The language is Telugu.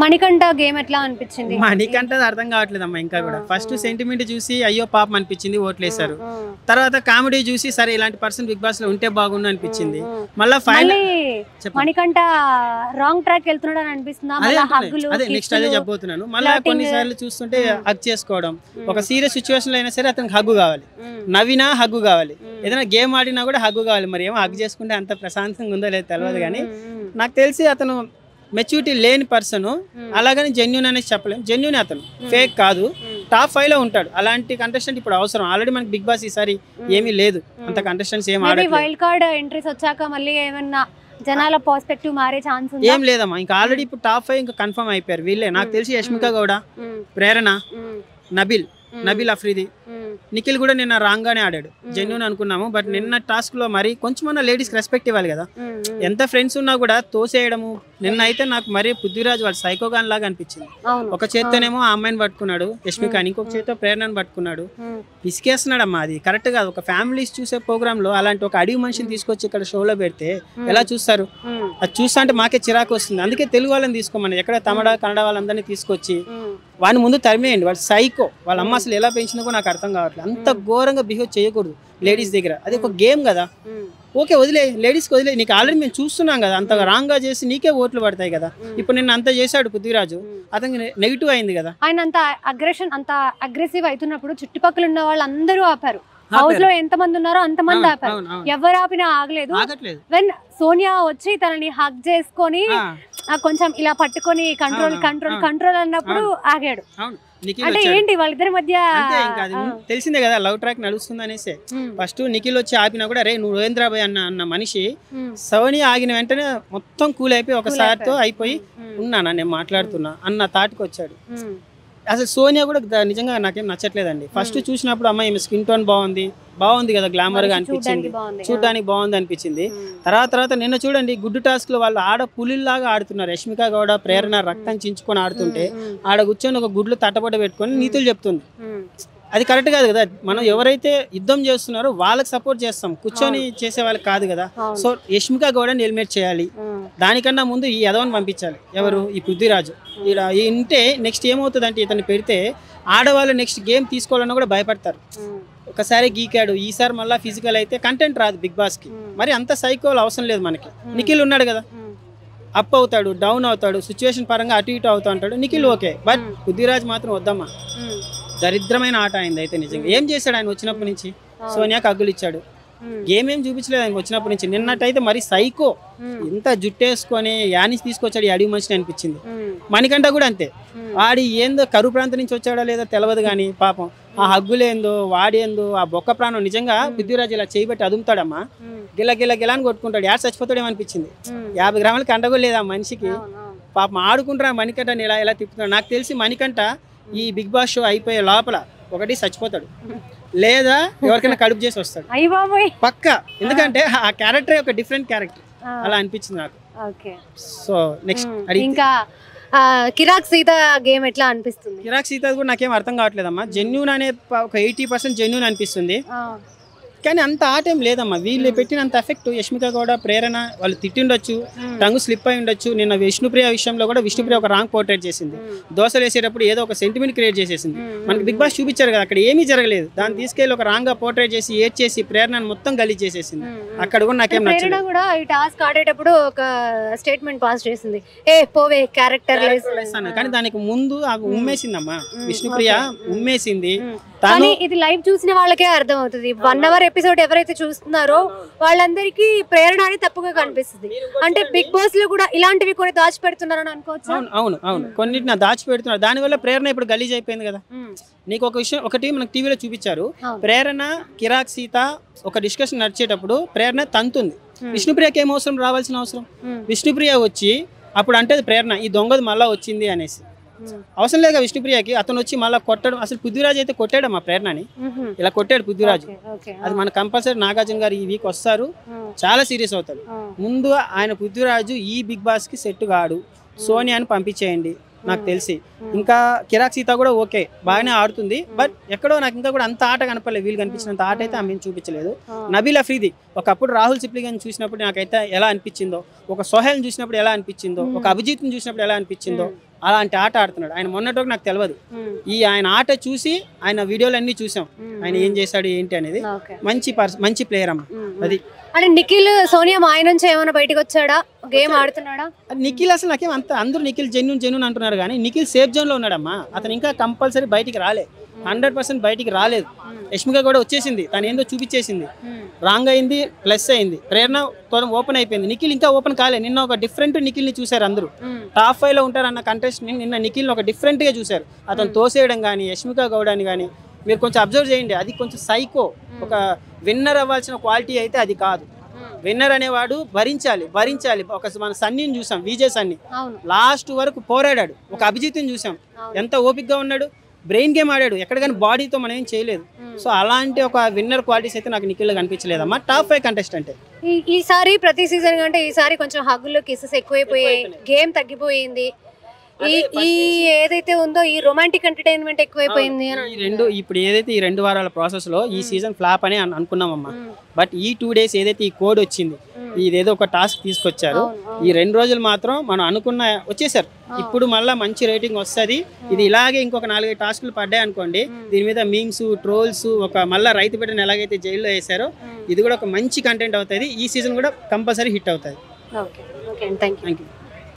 మణికంఠ గేమ్ ఎట్లా అనిపించింది? మణికంఠ అర్థం కావట్లేదమ్మా ఇంకా కూడా. ఫస్ట్ సెంటిమెంట్ చూసి అయ్యో పాపం అనిపించింది, ఓట్లేశారు. తర్వాత కామెడీ చూసి సరే ఇలాంటి పర్సన్ బిగ్ బాస్ లో ఉంటే బాగుండు అనిపించింది. మళ్ళీ ఫైనల్ మణికంఠ రాంగ్ ట్రాక్ వెళ్తున్నాడు అని అనిపిస్తుందా? అదే నెక్స్ట్ అదే చెప్పబోతున్నాను. మళ్ళీ కొన్నిసార్లు చూస్తుంటే హగ్ చేసుకోవడం, ఒక సీరియస్ సిచ్యువేషన్ లో అయినా సరే అతనికి హగ్గు కావాలి, నవ్వినా హగ్గు కావాలి, ఏదైనా గేమ్ ఆడినా కూడా హగ్గు కావాలి. మరి ఏమో హగ్ చేసుకుంటే అంత ప్రశాంతంగా ఉందో లేదో తెలియదు, కానీ నాకు తెలిసి అతను మెచ్యూరిటీ లేని పర్సన్. అలాగని జెన్యూన్ అనేసి చెప్పలేము. జెన్యూన్ అతను, ఫేక్ కాదు. టాప్ 5 లో ఉంటాడు. అలాంటి కంటెస్టెంట్ ఇప్పుడు అవసరం. ఆల్రెడీ మనకి బిగ్ బాస్ ఈసారి ఏమీ లేదు, అంత కంటెస్టెంట్స్ ఏం ఆడట్లేదు. వైల్డ్ కార్డ్ ఎంట్రీస్ వచ్చాక మళ్ళీ ఏమన్నా జనాల పర్స్పెక్టివ్ మారే ఛాన్స్ ఉందా? ఏం లేదమ్మా, ఇంకా ఆల్రెడీ ఇప్పుడు టాప్ 5 ఇంకా కన్ఫర్మ్ అయిపోయారు వీళ్ళే. నాకు తెలిసి యష్మిక గౌడ, ప్రేరణ, నబిల్ అఫ్రీది, నిఖిల్ కూడా నిన్న రాంగ్ గానే ఆడాడు. జెన్యూన్ అనుకున్నాము, బట్ నిన్న టాస్క్ లో మరి కొంచెమన్నా లేడీస్ రెస్పెక్ట్ ఇవ్వాలి కదా. ఎంత ఫ్రెండ్స్ ఉన్నా కూడా తోసేయడము. నిన్న అయితే నాకు మరీ పృథ్వీరాజ్ వాడు సైకోగాన్ లాగా అనిపించింది. ఒక చేత్తోనేమో ఆ అమ్మాయిని పట్టుకున్నాడు యష్మికాని, ఇంకొక చేత్తో ప్రేరణను పట్టుకున్నాడు. పిసికేస్తున్నాడమ్మా. అది కరెక్ట్ కాదు. ఒక ఫ్యామిలీస్ చూసే ప్రోగ్రామ్ లో అలాంటి ఒక అడిగి మనిషిని తీసుకొచ్చి ఇక్కడ షోలో పెడితే ఎలా చూస్తారు? అది చూస్తా అంటే మాకే చిరాకు వస్తుంది. అందుకే తెలుగు వాళ్ళని తీసుకోమని, ఎక్కడ తమిళ కన్నడ వాళ్ళందరినీ తీసుకొచ్చి వాడిని ముందు తరిమేయండి. వాడు సైకో. వాళ్ళ అమ్మ అసలు ఎలా పెంచిందో కూడా నాకు అర్థం కావట్లేదు. అంత ఘోరంగా బిహేవ్ చేయకూడదు లేడీస్ దగ్గర. అది ఒక గేమ్ కదా. ఓకే వదిలే, లేడీస్కి వదిలే. నీకు ఆల్రెడీ మేము చూస్తున్నాం కదా, అంత రాంగ్ గా చేసి నీకే ఓట్లు పడతాయి కదా. ఇప్పుడు నిన్న అంత చేశాడు పృథ్వీరాజు, అతనికి నెగిటివ్ అయింది కదా. ఆయన అంత అగ్రెసివ్ అవుతున్నప్పుడు చుట్టుపక్కల ఉన్న వాళ్ళందరూ ఆపారు. హౌస్ లో ఎంత మంది ఉన్నారో అంత మంది ఆపారు. ఎవరు ఆపినా ఆగలేదు. వెన్ సోనియా వచ్చి తనని హగ్ చేసుకొని కొంచెం ఇలా పట్టుకొని కంట్రోల్ అన్నప్పుడు ఆగాడు. అంటే ఏంటి వాళ్ళిద్దరి మధ్య తెలిసిందే కదా, లవ్ ట్రాక్ నడుస్తుంది అనేసి. ఫస్ట్ నిఖిల్ వచ్చి ఆపినా కూడా రే నువ్వు రవీంద్రబాయ్ అన్న మనిషి సోనియా ఆగిన వెంటనే మొత్తం కూల్ అయిపోయి ఒకసారితో అయిపోయి ఉన్నానా నేను మాట్లాడుతున్నా అన్న తాటికి వచ్చాడు. అసలు సోనియా కూడా నిజంగా నాకేం నచ్చట్లేదండి. ఫస్ట్ చూసినప్పుడు అమ్మాయి ఈమె స్కిన్ టోన్ బాగుంది కదా, గ్లామర్ గా అనిపించింది, చూడడానికి బాగుంది అనిపించింది. తర్వాత నిన్న చూడండి గుడ్డు టాస్క్ లో వాళ్ళు ఆడ పులిలాగా ఆడుతున్నారు. యష్మిక గౌడ, ప్రేరణ రక్తం చించుకొని ఆడుతుంటే ఆడ కూర్చొని ఒక గుడ్లు తట్టబడి పెట్టుకొని నీతులు చెప్తుంది. అది కరెక్ట్ కాదు కదా. మనం ఎవరైతే యుద్ధం చేస్తున్నారో వాళ్ళకి సపోర్ట్ చేస్తాం, కూర్చొని చేసే వాళ్ళకి కాదు కదా. సో యష్మిక గౌడని ఎలిమినేట్ చేయాలి. దానికన్నా ముందు ఈ యదవని పంపించాలి. ఎవరు? ఈ పృథ్వీరాజు. ఇలా ఉంటే నెక్స్ట్ ఏమవుతుంది అంటే ఇతన్ని పెడితే ఆడవాళ్ళు నెక్స్ట్ గేమ్ తీసుకోవాలన్నా కూడా భయపడతారు. ఒకసారి గీకాడు, ఈసారి మళ్ళీ ఫిజికల్ అయితే కంటెంట్ రాదు బిగ్ బాస్ కి. మరి అంత సైకోలు అవసరం లేదు మనకి. నిఖిల్ ఉన్నాడు కదా, అప్ అవుతాడు, డౌన్ అవుతాడు, సిచ్యువేషన్ పరంగా అటు ఇటు అవుతా ఉంటాడు. నిఖిల్ ఓకే, బట్ పృథ్వీరాజ్ మాత్రం వద్దమ్మా. దరిద్రమైన ఆట అయింది అయితే నిజంగా. ఏం చేశాడు ఆయన వచ్చినప్పటి నుంచి? సోనియాకి అగ్గులు ఇచ్చాడు, గేమ్ ఏం చూపించలేదు ఆయన వచ్చినప్పటి నుంచి. నిన్నట్టయితే మరి సైకో, ఎంత జుట్టేసుకొని యానిస్ తీసుకొచ్చాడు ఈ అడిగి మనిషిని అనిపించింది. మణికంఠ కూడా అంతే. వాడి ఏందో కరువు ప్రాంతం నుంచి వచ్చాడో లేదో తెలియదు కానీ పాపం ఆ హగ్గులేందో వాడేందో ఆ బొక్క ప్రాణం. నిజంగా పృథ్వీరాజ్ ఇలా చేయబట్టి అదుముతాడమ్మా, గిల అని కొట్టుకుంటాడు. యాడ్ చచ్చిపోతాడేమనిపించింది. 50 గ్రాములకి అండగో లేదు ఆ మనిషికి. పాపం ఆడుకుంటారా మణికంఠని ఇలా తిప్పుతున్నాడు. నాకు తెలిసి మణికంఠ ఈ బిగ్ బాస్ షో అయిపోయే లోపల ఒకటి చచ్చిపోతాడు, లేదా ఎవరికైనా కడుపు చేసి వస్తాడు పక్క. ఎందుకంటే ఆ క్యారెక్టర్ ఒక డిఫరెంట్ క్యారెక్టర్ అలా అనిపించింది నాకు. సో నెక్స్ట్ ఇంకా కిరాక్ సీత గేమ్ ఎట్లా అనిపిస్తుంది? కిరాక్ సీత కూడా నాకేం అర్థం కావట్లేదమ్మా. జెన్యూన్ అనే ఒక 80% జెన్యూన్ అనిపిస్తుంది, కానీ అంత ఆట ఏం లేదమ్మా. వీళ్ళు పెట్టినంత ఎఫెక్ట్ యష్మిక గౌడ, ప్రేరణ వాళ్ళు తిట్టిండొచ్చు, టంగు స్లిప్ అయి ఉండొచ్చు. నిన్న విష్ణుప్రియ విషయంలో కూడా విష్ణుప్రియ ఒక రాంగ్ పోర్ట్రేట్ చేసింది. దోశలు వేసేటప్పుడు ఏదో ఒక సెంటిమెంట్ క్రియేట్ చేసేసింది. మనకి బిగ్ బాస్ చూపించారు కదా, అక్కడ ఏమీ జరగలేదు. దాన్ని తీసుకెళ్లి ఒక రాంగ్ గా పోర్ట్రేట్ చేసి ఏడ్చేసి ప్రేరణను మొత్తం గలీజ్ చేసేసింది. అక్కడ కూడా నాకేం నచ్చలేదు. కూడా ఈ టాస్క్ ఆడేటప్పుడు ఒక స్టేట్మెంట్ పాస్ చేసింది, ఏ పోవే క్యారెక్టర్ కానీ దానికి ముందు ఉమ్మేసిందమ్మా విష్ణుప్రియ, ఉమ్మేసింది. కానీ ఇది లైవ్ చూసిన వాళ్ళకే అర్థం అవుతుంది. 1 hour ఎపిసోడ్ ఎవరైతే చూస్తున్నారో వాళ్ళందరికీ ప్రేరణ అని తప్పుగా కనిపిస్తుంది. అంటే బిగ్ బాస్ లో కూడా ఇలాంటివి కొన్ని దాచిపెడుతున్నారని అనుకోవచ్చు. అవును కొన్నిటిని దాచిపెడుతున్నారు. దానివల్ల ప్రేరణ ఇప్పుడు గలీజ్ అయిపోయింది కదా. నీకు ఒక విషయం ఒకటి మనకు టీవీలో చూపించారు. ప్రేరణ కిరాక్ సీత ఒక డిస్కషన్ నడిచేటప్పుడు ప్రేరణ తంతుంది. విష్ణుప్రియకి ఏం అవసరం రావాల్సిన అవసరం? విష్ణుప్రియ వచ్చి అప్పుడు అంటే ప్రేరణ ఈ దొంగది మళ్ళా వచ్చింది అనేసి అవసరం లేక విష్ణుప్రియకి అతను వచ్చి మళ్ళీ కొట్టడం. అసలు పృథ్వీరాజ్ అయితే కొట్టాడమ్మా ప్రేరణని, ఇలా కొట్టాడు పృథ్వీరాజ్. అది మన కంపల్సరీ నాగార్జున గారు ఈ వీక్ వస్తారు, చాలా సీరియస్ అవుతాడు. ముందు ఆయన పృథ్వీరాజు ఈ బిగ్ బాస్ కి సెట్ కాడు, సోనియాని పంపించేయండి. నాకు తెలిసి. ఇంకా కిరాక్ సీత కూడా ఓకే బాగానే ఆడుతుంది, బట్ ఎక్కడో నాకు ఇంకా కూడా అంత ఆట కనపడలేదు, వీళ్ళు కనిపించినంత ఆట అయితే ఆమె చూపించలేదు. నబీల్ అఫ్రీది ఒకప్పుడు రాహుల్ సిప్లిగన్ చూసినప్పుడు నాకైతే ఎలా అనిపించిందో, ఒక సోహెల్ని చూసినప్పుడు ఎలా అనిపించిందో, ఒక అభిజిత్ని చూసినప్పుడు ఎలా అనిపించిందో అలాంటి ఆట ఆడుతున్నాడు ఆయన. మొన్నటి నాకు తెలియదు, ఆయన ఆట చూసి ఆయన వీడియోలు అన్ని చూసాం, ఆయన ఏం చేశాడు ఏంటి అనేది. మంచి ప్లేయర్ అమ్మ. అది అంటే నిఖిల్ సోనియా మాయ నుంచి ఏమైనా బయటకు వచ్చాడా, గేమ్ ఆడుతున్నాడా? నిఖిల్ అసలు నాకేం అంత, అందరూ నిఖిల్ జెన్యూన్ అంటున్నారు కానీ నిఖిల్ సేఫ్ జోన్ లో ఉన్నాడమ్మా. అతను ఇంకా కంపల్సరీ బయటికి రాలే, 100% బయటికి రాలేదు. యష్మిక కూడా వచ్చేసింది, తను ఏందో చూపించేసింది, రాంగ్ అయింది ప్లస్ అయింది, ప్రేరణ ఓపెన్ అయిపోయింది. నిఖిల్ ఇంకా ఓపెన్ కాలే. నిన్న ఒక డిఫరెంట్ నిఖిల్ ని చూసారు అందరూ, టాప్ 5 లో ఉంటారన్న కంటెస్ట్ నిన్న నిఖిల్ ఒక డిఫరెంట్ గా చూసారు. అతను తోసేయడం కానీ యష్మిక గౌడాని కానీ మీరు కొంచెం అబ్జర్వ్ చేయండి, అది కొంచెం సైకో. ఒక విన్నర్ అవ్వాల్సిన క్వాలిటీ అయితే అది కాదు. విన్నర్ అనేవాడు భరించాలి. ఒక మన సన్నీని చూసాం, విజయ్ సన్నీ లాస్ట్ వరకు పోరాడాడు. ఒక అభిజిత్ని చూసాం, ఎంత ఓపిక్గా ఉన్నాడు, బ్రెయిన్ గేమ్ ఆడాడు, ఎక్కడ కానీ బాడీతో మనం ఏం చేయలేదు. సో అలాంటి ఒక విన్నర్ క్వాలిటీస్ అయితే నాకు నిఖిల్ కనిపించలేదమ్మా. Top 5 contestant. ఈసారి ప్రతి సీజన్ కంటే ఈసారి కొంచెం హగ్గులు కిసెస్ ఎక్కువైపోయాయి, గేమ్ తగ్గిపోయింది. ఈ ఏదైతే ఉందో ఈ రొమాంటిక్ ఎంటర్టైన్మెంట్ ఎక్కువైపోయింది. ఇప్పుడు ఏదైతే ఈ 2 వారాల ప్రాసెస్ లో ఈ సీజన్ ఫ్లాప్ అని అనుకున్నామమ్మా. బట్ ఈ 2 days ఏదైతే ఈ కోడ్ వచ్చింది, ఇదేదో ఒక టాస్క్ తీసుకొచ్చారు, ఈ 2 రోజులు మాత్రం మనం అనుకున్న వచ్చేసారు. ఇప్పుడు మళ్ళీ మంచి రేటింగ్ వస్తుంది. ఇది ఇలాగే ఇంకొక 4-5 టాస్కులు పడ్డాయి అనుకోండి, దీని మీద మీమ్స్ ట్రోల్స్, ఒక మళ్ళీ రైతు బిడ్డను ఎలాగైతే జైల్లో వేసారో ఇది కూడా ఒక మంచి కంటెంట్ అవుతుంది. ఈ సీజన్ కూడా కంపల్సరీ హిట్ అవుతుంది. Thank you.